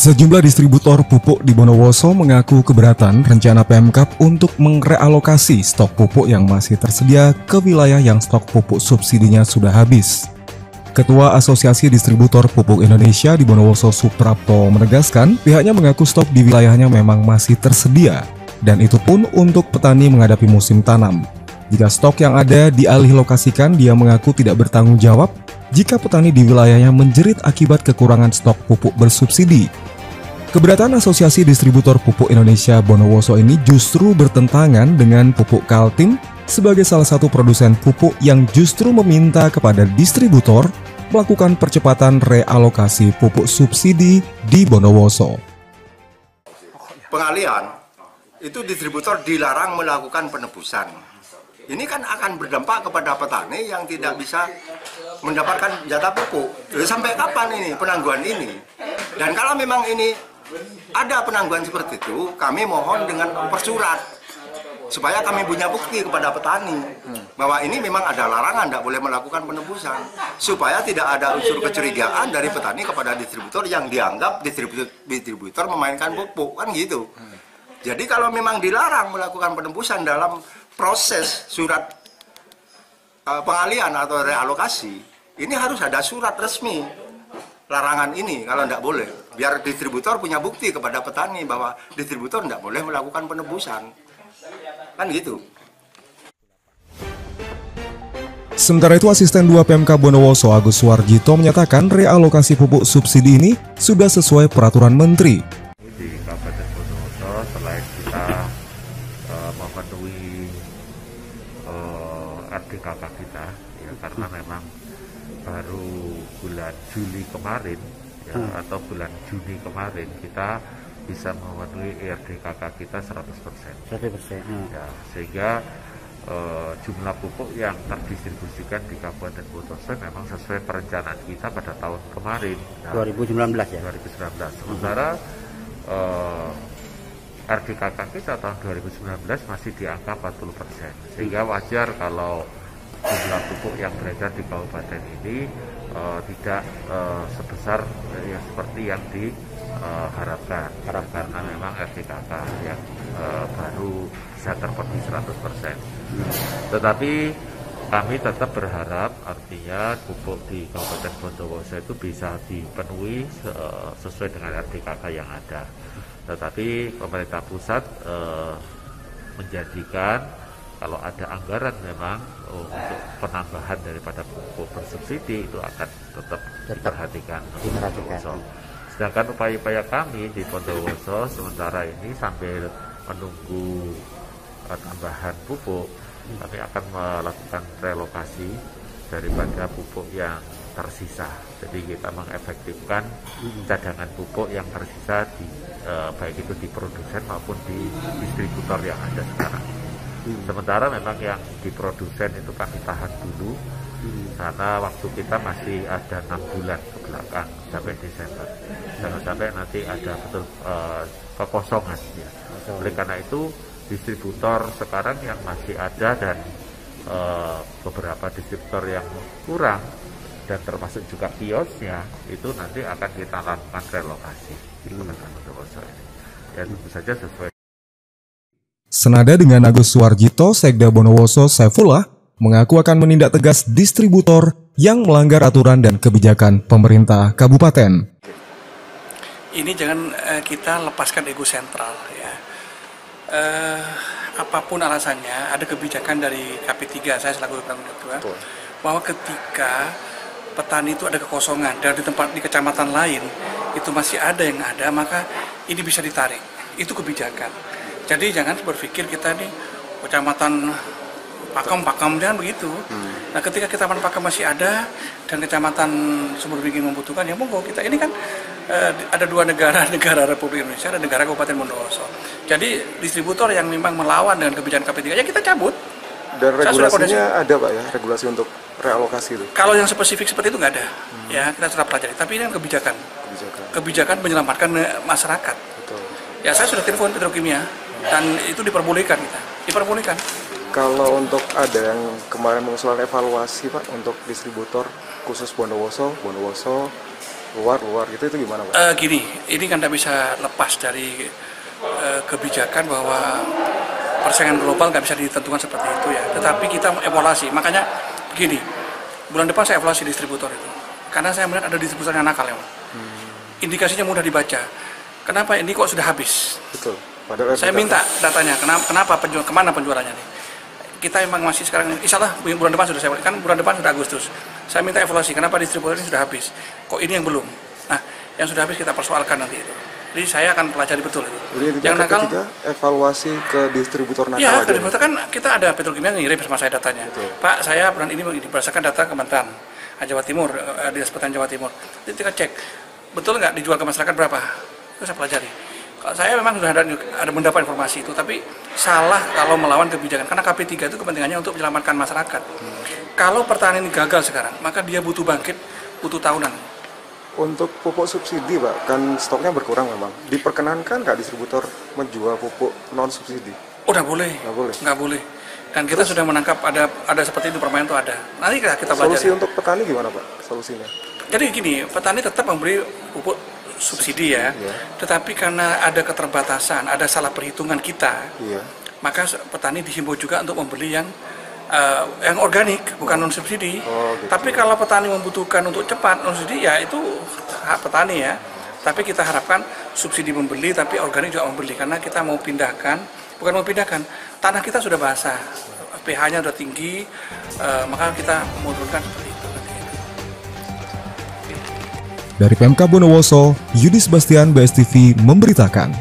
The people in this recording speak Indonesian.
Sejumlah distributor pupuk di Bondowoso mengaku keberatan rencana Pemkab untuk merealokasi stok pupuk yang masih tersedia ke wilayah yang stok pupuk subsidinya sudah habis. Ketua Asosiasi Distributor Pupuk Indonesia di Bondowoso, Suprapto, menegaskan pihaknya mengaku stok di wilayahnya memang masih tersedia, dan itu pun untuk petani menghadapi musim tanam. Jika stok yang ada dialih lokasikan, dia mengaku tidak bertanggung jawab jika petani di wilayahnya menjerit akibat kekurangan stok pupuk bersubsidi. Keberatan Asosiasi Distributor Pupuk Indonesia Bondowoso ini justru bertentangan dengan Pupuk Kaltim sebagai salah satu produsen pupuk yang justru meminta kepada distributor melakukan percepatan realokasi pupuk subsidi di Bondowoso. Pengalian, itu distributor dilarang melakukan penebusan. Ini kan akan berdampak kepada petani yang tidak bisa mendapatkan jatah pupuk. Sampai kapan ini penangguhan ini? Dan kalau memang ini ada penangguhan seperti itu, kami mohon dengan persurat supaya kami punya bukti kepada petani bahwa ini memang ada larangan, tidak boleh melakukan penebusan, supaya tidak ada unsur kecurigaan dari petani kepada distributor yang dianggap distributor memainkan pupuk, kan gitu. Jadi kalau memang dilarang melakukan penebusan dalam proses surat pengalian atau realokasi, ini harus ada surat resmi larangan ini kalau tidak boleh, biar distributor punya bukti kepada petani bahwa distributor tidak boleh melakukan penebusan, kan gitu. Sementara itu, Asisten 2 Pemkab Bondowoso Agus Suwarjito menyatakan realokasi pupuk subsidi ini sudah sesuai peraturan Menteri. Di Kabupaten Bondowoso, selain kita memenuhi RDKK kita, ya, karena memang baru bulan Juli kemarin ya, atau bulan Juni kemarin kita bisa memenuhi RDKK kita 100%. Ya, sehingga jumlah pupuk yang terdistribusikan di Kabupaten Bondowoso memang sesuai perencanaan kita pada tahun kemarin. Nah, 2019 ya? 2019. Sementara RDKK kita tahun 2019 masih di angka 40%. Sehingga wajar kalau jumlah pupuk yang beredar di kabupaten ini tidak sebesar seperti yang diharapkan, karena memang RDKK yang baru bisa terpenuhi 100%. Tetapi kami tetap berharap artinya pupuk di Kabupaten Bondowoso itu bisa dipenuhi sesuai dengan RDKK yang ada. Tetapi pemerintah pusat menjadikan kalau ada anggaran memang untuk penambahan daripada pupuk bersubsidi itu akan tetap diperhatikan. Sedangkan upaya-upaya kami di Bondowoso sementara ini sambil menunggu tambahan pupuk, kami akan melakukan relokasi daripada pupuk yang tersisa. Jadi kita mengefektifkan cadangan pupuk yang tersisa baik itu di produsen maupun di distributor yang ada sekarang. Sementara memang yang di produsen itu kami tahan dulu karena waktu kita masih ada 6 bulan ke belakang sampai Desember. Jangan sampai nanti ada betul kekosongan ya. Oleh karena itu distributor sekarang yang masih ada dan beberapa distributor yang kurang dan termasuk juga kiosnya itu nanti akan kita lakukan relokasi di Kabupaten Bondowoso ini. Dan tentu saja sesuai. Senada dengan Agus Suwarjito, Sekda Bondowoso Saifullah mengaku akan menindak tegas distributor yang melanggar aturan dan kebijakan pemerintah kabupaten. Ini jangan kita lepaskan ego sentral ya. Apapun alasannya, ada kebijakan dari KP3, saya selaku Ketua, bahwa ketika petani itu ada kekosongan dan di kecamatan lain itu masih ada yang ada, maka ini bisa ditarik. Itu kebijakan. Jadi jangan berpikir kita nih kecamatan Pakem dan begitu. Nah, ketika kecamatan Pakem masih ada dan kecamatan Sumber Beringin membutuhkan, ya monggo kita. Ini kan ada dua negara Republik Indonesia dan negara Kabupaten Bondowoso. Jadi distributor yang memang melawan dengan kebijakan KP3 ya kita cabut. Dan regulasinya ada Pak ya, regulasi untuk realokasi itu? Kalau yang spesifik seperti itu nggak ada, ya kita sudah pelajari. Tapi ini kan kebijakan menyelamatkan masyarakat. Betul. Ya saya sudah telepon Petrokimia dan itu diperbolehkan diperbolehkan. Kalau untuk ada yang kemarin mengusulkan evaluasi Pak untuk distributor khusus Bondowoso Luar gitu, itu gimana Pak? Gini, ini kan tidak bisa lepas dari kebijakan bahwa persaingan global nggak bisa ditentukan seperti itu ya. Tetapi kita evaluasi, makanya begini, bulan depan saya evaluasi distributor itu. Karena saya melihat ada distributor yang nakal ya. Indikasinya mudah dibaca. Kenapa ini kok sudah habis? Betul. Padahal saya minta datanya, kenapa kemana penjualannya nih? Kita emang masih sekarang, insya Allah bulan depan sudah kan bulan depan sudah Agustus. Saya minta evaluasi, kenapa distributor ini sudah habis? Kok ini yang belum? Nah, yang sudah habis kita persoalkan nanti itu. Jadi saya akan pelajari betul itu. Jadi yang nakal, evaluasi ke distributor nakal. Iya, ke distributor kan kita ada Petrokimia yang ngirim sama saya datanya. Betul. Pak, saya bulan ini berdasarkan data Kementan Jawa Timur, Dinas Pertanian Jawa Timur. Jadi kita cek, betul nggak dijual ke masyarakat berapa? Itu saya pelajari. Kalau saya memang sudah ada mendapat informasi itu, tapi salah kalau melawan kebijakan. Karena KP3 itu kepentingannya untuk menyelamatkan masyarakat. Kalau pertanian ini gagal sekarang, maka dia butuh bangkit, butuh tahunan. Untuk pupuk subsidi Pak, kan stoknya berkurang memang. Diperkenankan nggak distributor menjual pupuk non subsidi? Oh, nggak boleh. Nggak boleh. Dan kita sudah menangkap ada seperti itu, permainan itu ada. Nanti kita pelajari. Solusi untuk petani gimana Pak? Solusinya? Jadi gini, petani tetap memberi pupuk subsidi ya. Tetapi karena ada keterbatasan, ada salah perhitungan kita, maka petani dihimbau juga untuk membeli yang organik, bukan non subsidi. Gitu. Tapi kalau petani membutuhkan untuk cepat non subsidi, ya itu hak petani ya. Tapi kita harapkan subsidi membeli, tapi organik juga membeli, karena kita mau pindahkan, bukan mau pindahkan, tanah kita sudah basah, pH-nya sudah tinggi, maka kita menurunkan seperti itu. Dari PMK Bondowoso, Yudi Sebastian, BSTV memberitakan.